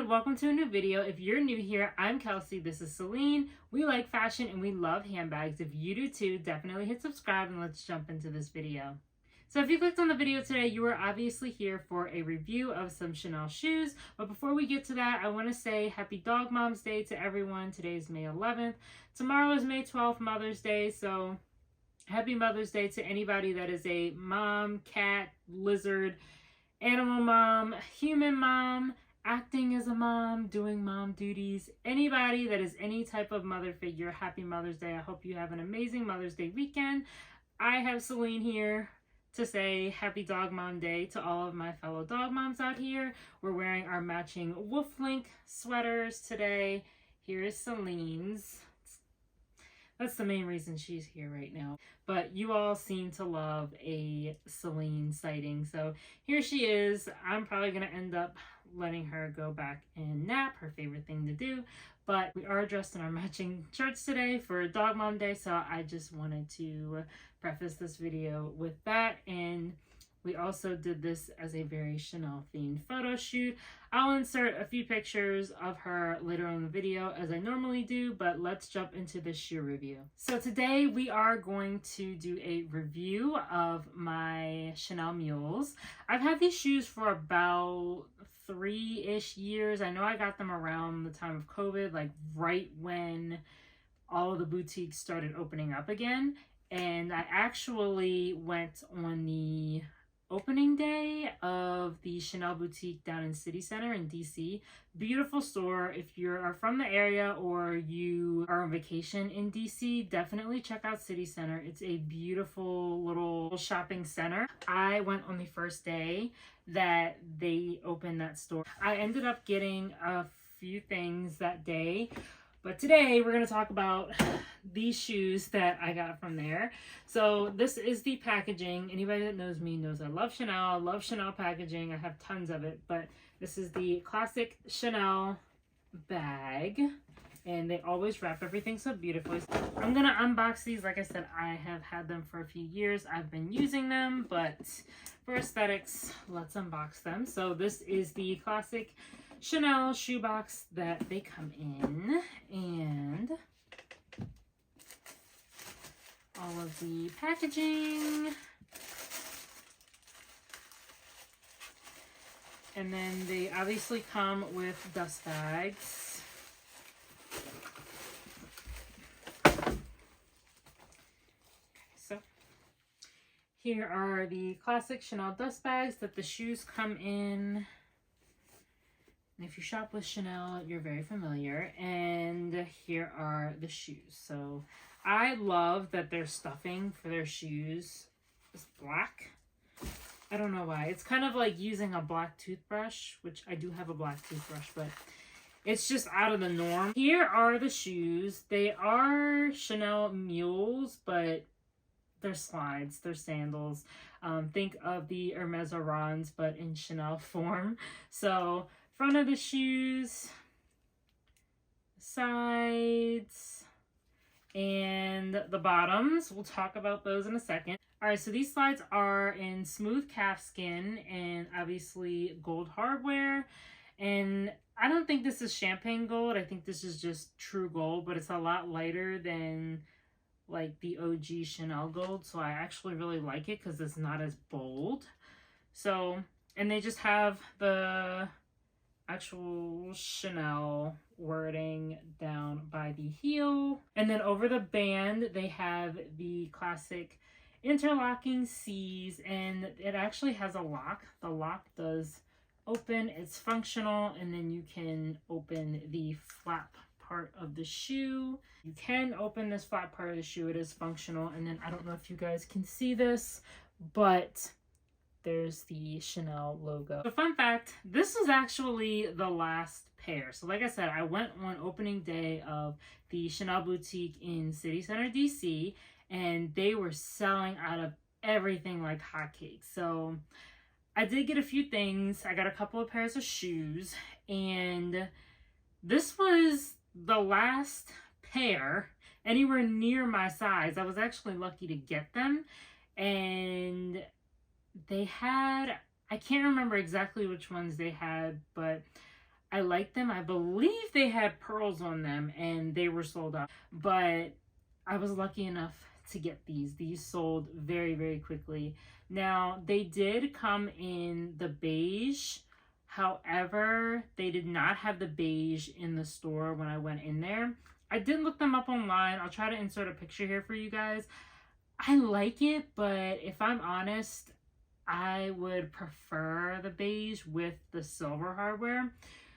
welcome to a new video. If you're new here, I'm Kelsey, this is Celine. We like fashion and we love handbags. If you do too, definitely hit subscribe and let's jump into this video. So if you clicked on the video today, you are obviously here for a review of some Chanel shoes. But before we get to that, I want to say happy Dog Moms Day to everyone. Today is May 11th. Tomorrow is May 12th, Mother's Day. So happy Mother's Day to anybody that is a mom, cat, lizard, animal mom, human mom, acting as a mom, doing mom duties, anybody that is any type of mother figure. Happy Mother's Day. I hope you have an amazing Mother's Day weekend. I have Celine here to say happy Dog Mom Day to all of my fellow dog moms out here. We're wearing our matching Wolf Link sweaters today. Here is Celine's. That's the main reason she's here right now. But you all seem to love a Celine sighting. So here she is. I'm probably going to end up letting her go back and nap, her favorite thing to do. But we are dressed in our matching shirts today for Dog Mom Day. So I just wanted to preface this video with that. And we also did this as a very Chanel themed photo shoot. I'll insert a few pictures of her later on in the video as I normally do, but let's jump into the shoe review. So today we are going to do a review of my Chanel Mules. I've had these shoes for about 3-ish years. I know I got them around the time of COVID, like right when all of the boutiques started opening up again. And I actually went on the opening day of the Chanel boutique down in City Center in DC. Beautiful store. If you are from the area or you are on vacation in DC, definitely check out City Center. It's a beautiful little shopping center. I went on the first day that they opened that store. I ended up getting a few things that day, but today we're going to talk about these shoes that I got from there. So this is the packaging. Anybody that knows me knows I love Chanel. I love Chanel packaging. I have tons of it, but this is the classic Chanel bag. And they always wrap everything so beautifully. I'm going to unbox these. Like I said, I have had them for a few years. I've been using them, but for aesthetics, let's unbox them. So this is the classic Chanel shoebox that they come in, and all of the packaging, and then they obviously come with dust bags. Okay, so here are the classic Chanel dust bags that the shoes come in. And if you shop with Chanel, you're very familiar. And here are the shoes. So I love that their stuffing for their shoes is black. I don't know why. It's kind of like using a black toothbrush, which I do have a black toothbrush, but it's just out of the norm. Here are the shoes. They are Chanel Mules, but they're slides, they're sandals. Think of the Hermes Orans, but in Chanel form. So front of the shoes, sides, and the bottoms. We'll talk about those in a second. All right, so these slides are in smooth calfskin and obviously gold hardware. And I don't think this is champagne gold. I think this is just true gold, but it's a lot lighter than like the OG Chanel gold. So I actually really like it because it's not as bold. So, and they just have the actual Chanel wording down by the heel. And then over the band, they have the classic interlocking C's, and it actually has a lock. The lock does open, it's functional, and then you can open the flap part of the shoe. You can open this flap part of the shoe, it is functional. And then I don't know if you guys can see this, but there's the Chanel logo. So fun fact, this was actually the last pair. So like I said, I went on opening day of the Chanel boutique in City Center, DC, and they were selling out of everything like hotcakes. So I did get a few things. I got a couple of pairs of shoes, and this was the last pair anywhere near my size. I was actually lucky to get them, and they had, I can't remember exactly which ones they had, but I I like them. I believe they had pearls on them and they were sold out. But I was lucky enough to get these. These sold very, very quickly. Now, they did come in the beige. However, they did not have the beige in the store when I went in there. I did look them up online. I'll try to insert a picture here for you guys. I like it, but if I'm honest, I would prefer the beige with the silver hardware.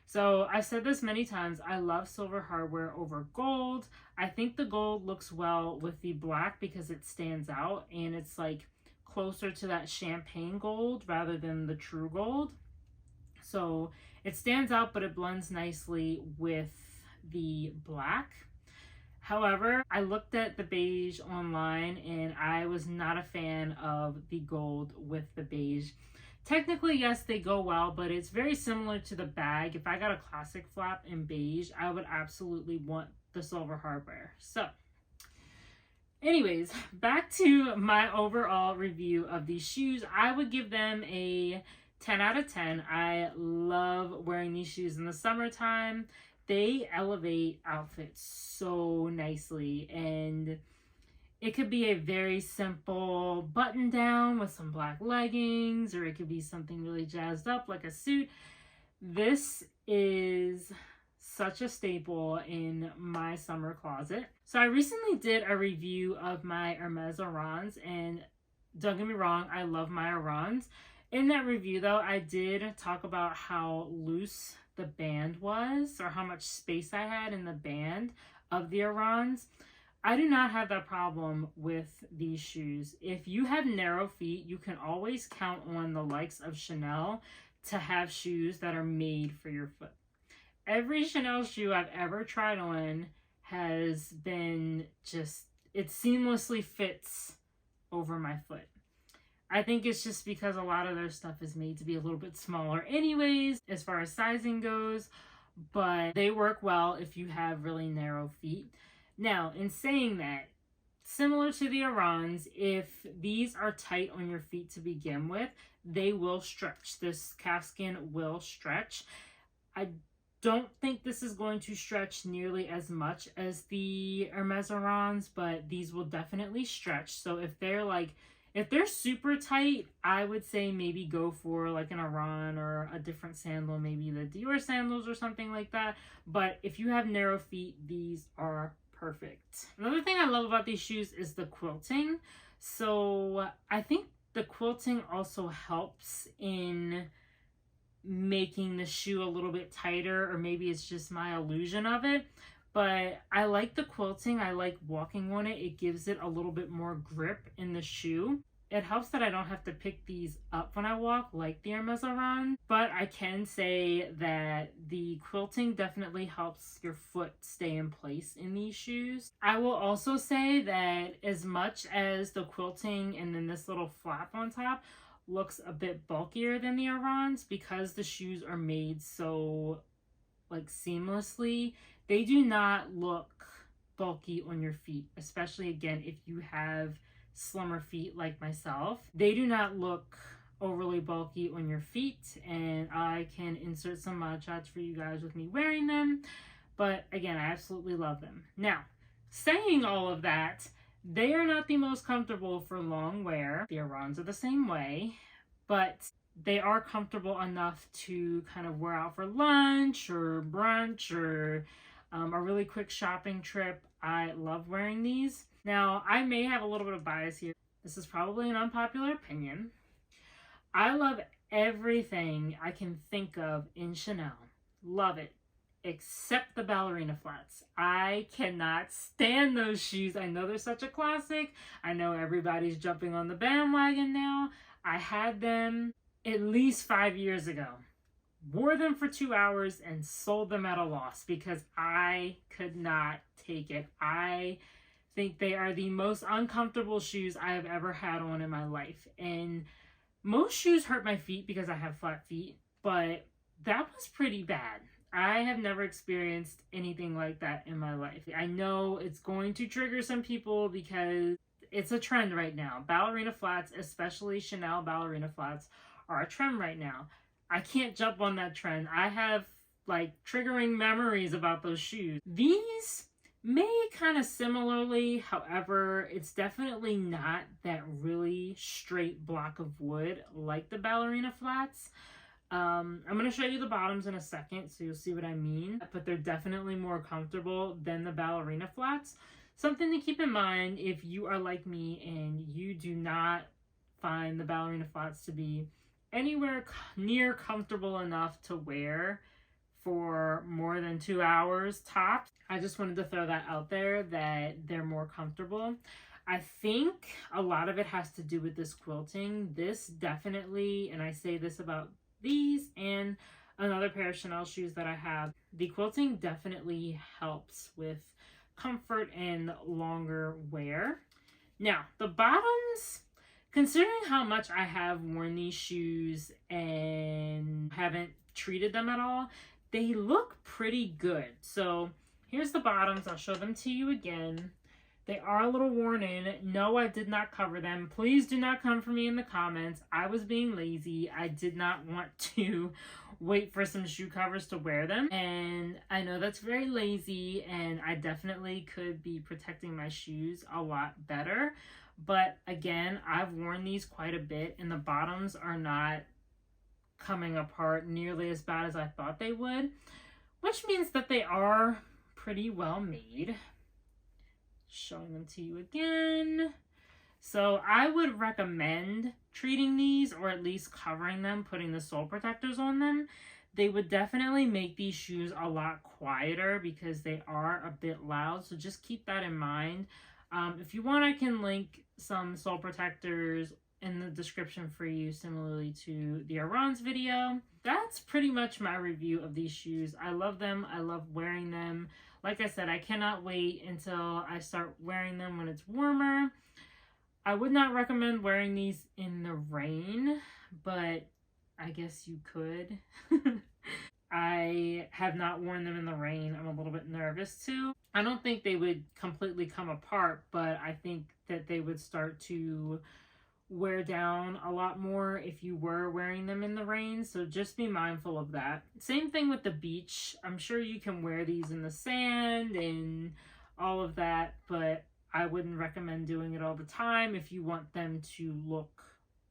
So I've said this many times, I love silver hardware over gold. I think the gold looks well with the black because it stands out and it's like closer to that champagne gold rather than the true gold. So it stands out, but it blends nicely with the black. However, I looked at the beige online and I was not a fan of the gold with the beige. Technically, yes, they go well, but it's very similar to the bag. If I got a classic flap in beige, I would absolutely want the silver hardware. So, anyways, back to my overall review of these shoes. I would give them a 10 out of 10. I love wearing these shoes in the summertime. They elevate outfits so nicely, and it could be a very simple button down with some black leggings, or it could be something really jazzed up like a suit. This is such a staple in my summer closet. So I recently did a review of my Hermes Orans, and don't get me wrong, I love my Orans. In that review though, I did talk about how loose the band was, or how much space I had in the band of the Orans. I do not have that problem with these shoes. If you have narrow feet, you can always count on the likes of Chanel to have shoes that are made for your foot. Every Chanel shoe I've ever tried on has been just, it seamlessly fits over my foot. I think it's just because a lot of their stuff is made to be a little bit smaller anyways, as far as sizing goes, but they work well if you have really narrow feet. Now, in saying that, similar to the Orans, if these are tight on your feet to begin with, they will stretch. This calfskin will stretch. I don't think this is going to stretch nearly as much as the Hermes Orans, but these will definitely stretch. So if they're super tight, I would say maybe go for like an Oran or a different sandal, maybe the Dior sandals or something like that. But if you have narrow feet, these are perfect. Another thing I love about these shoes is the quilting. So I think the quilting also helps in making the shoe a little bit tighter, or maybe it's just my illusion of it. But I like the quilting. I like walking on it. It gives it a little bit more grip in the shoe. It helps that I don't have to pick these up when I walk like the Hermes Oran. But I can say that the quilting definitely helps your foot stay in place in these shoes. I will also say that as much as the quilting and then this little flap on top looks a bit bulkier than the Orans, because the shoes are made so like seamlessly, they do not look bulky on your feet, especially again if you have slimmer feet like myself. They do not look overly bulky on your feet, and I can insert some mod shots for you guys with me wearing them. But again, I absolutely love them. Now, saying all of that, they are not the most comfortable for long wear. The Orans are the same way, but they are comfortable enough to kind of wear out for lunch or brunch or a really quick shopping trip. I love wearing these. Now, I may have a little bit of bias here. This is probably an unpopular opinion. I love everything I can think of in Chanel. Love it. Except the ballerina flats. I cannot stand those shoes. I know they're such a classic. I know everybody's jumping on the bandwagon now. I had them at least 5 years ago. Wore them for 2 hours and sold them at a loss because I could not take it. I think they are the most uncomfortable shoes I have ever had on in my life. And most shoes hurt my feet because I have flat feet, but that was pretty bad. I have never experienced anything like that in my life. I know it's going to trigger some people because it's a trend right now. Ballerina flats, especially Chanel ballerina flats, are a trend right now. I can't jump on that trend. I have like triggering memories about those shoes. These may kind of similarly, however, it's definitely not that really straight block of wood like the ballerina flats. I'm going to show you the bottoms in a second, so you'll see what I mean. But they're definitely more comfortable than the ballerina flats. Something to keep in mind if you are like me and you do not find the ballerina flats to be anywhere near comfortable enough to wear for more than 2 hours tops. I just wanted to throw that out there that they're more comfortable. I think a lot of it has to do with this quilting. This definitely, and I say this about these and another pair of Chanel shoes that I have, the quilting definitely helps with comfort and longer wear. Now, the bottoms, considering how much I have worn these shoes and haven't treated them at all, they look pretty good. So here's the bottoms. I'll show them to you again. They are a little worn in. No, I did not cover them. Please do not come for me in the comments. I was being lazy. I did not want to wait for some shoe covers to wear them. And I know that's very lazy, and I definitely could be protecting my shoes a lot better. But again, I've worn these quite a bit, and the bottoms are not coming apart nearly as bad as I thought they would, which means that they are pretty well made. Showing them to you again. So I would recommend treating these, or at least covering them, putting the sole protectors on them. They would definitely make these shoes a lot quieter because they are a bit loud, so just keep that in mind. If you want, I can link some sole protectors in the description for you, similarly to the Iran's video. That's pretty much my review of these shoes. I love them. I love wearing them. Like I said, I cannot wait until I start wearing them when it's warmer. I would not recommend wearing these in the rain, but I guess you could. I have not worn them in the rain. I'm a little bit nervous too. I don't think they would completely come apart, but I think that they would start to wear down a lot more if you were wearing them in the rain, so just be mindful of that. Same thing with the beach. I'm sure you can wear these in the sand and all of that, but I wouldn't recommend doing it all the time if you want them to look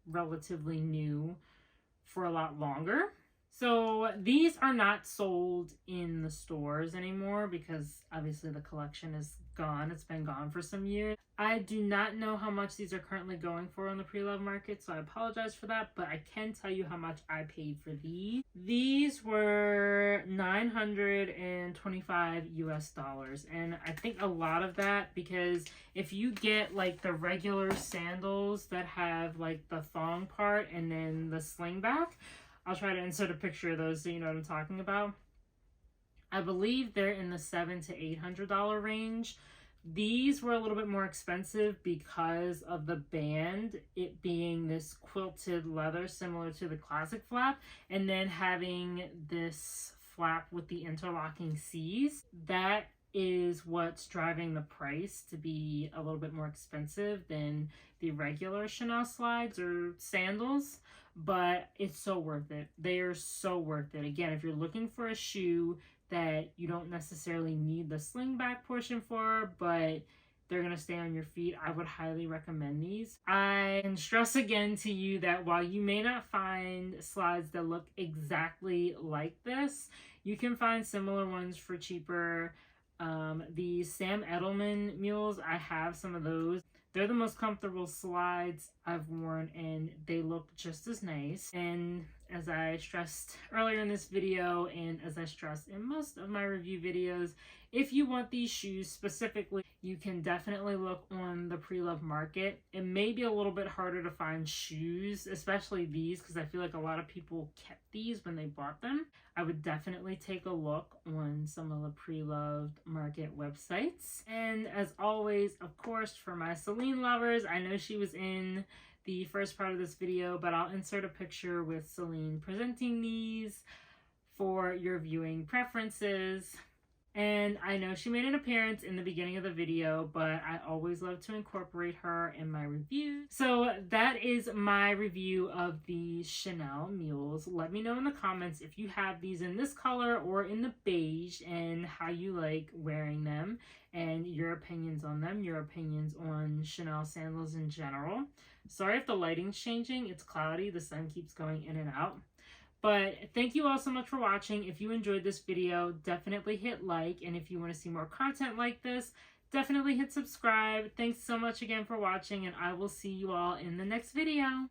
relatively new for a lot longer. So these are not sold in the stores anymore because obviously the collection is gone. It's been gone for some years. I do not know how much these are currently going for on the pre-love market, so I apologize for that, but I can tell you how much I paid for these. These were $925 US, and I think a lot of that, because if you get like the regular sandals that have like the thong part and then the sling back, I'll try to insert a picture of those so you know what I'm talking about. I believe they're in the $700 to $800 range. These were a little bit more expensive because of the band, it being this quilted leather similar to the classic flap, and then having this flap with the interlocking C's. That is what's driving the price to be a little bit more expensive than the regular Chanel slides or sandals, but it's so worth it. They are so worth it. Again, if you're looking for a shoe that you don't necessarily need the sling back portion for, but they're going to stay on your feet, I would highly recommend these. I can stress again to you that while you may not find slides that look exactly like this, you can find similar ones for cheaper. The Sam Edelman Mules, I have some of those. They're the most comfortable slides I've worn, and they look just as nice. And as I stressed earlier in this video, and as I stress in most of my review videos, if you want these shoes specifically, you can definitely look on the pre-love market. It may be a little bit harder to find shoes, especially these, because I feel like a lot of people kept these when they bought them. I would definitely take a look on some of the pre-loved market websites. And as always, of course, for my Celine lovers, I know she was in the first part of this video, but I'll insert a picture with Celine presenting these for your viewing preferences. And I know she made an appearance in the beginning of the video, but I always love to incorporate her in my reviews. So that is my review of the Chanel Mules. Let me know in the comments if you have these in this color or in the beige and how you like wearing them and your opinions on them, your opinions on Chanel sandals in general. Sorry if the lighting's changing. It's cloudy. The sun keeps going in and out. But thank you all so much for watching. If you enjoyed this video, definitely hit like. And if you want to see more content like this, definitely hit subscribe. Thanks so much again for watching, and I will see you all in the next video.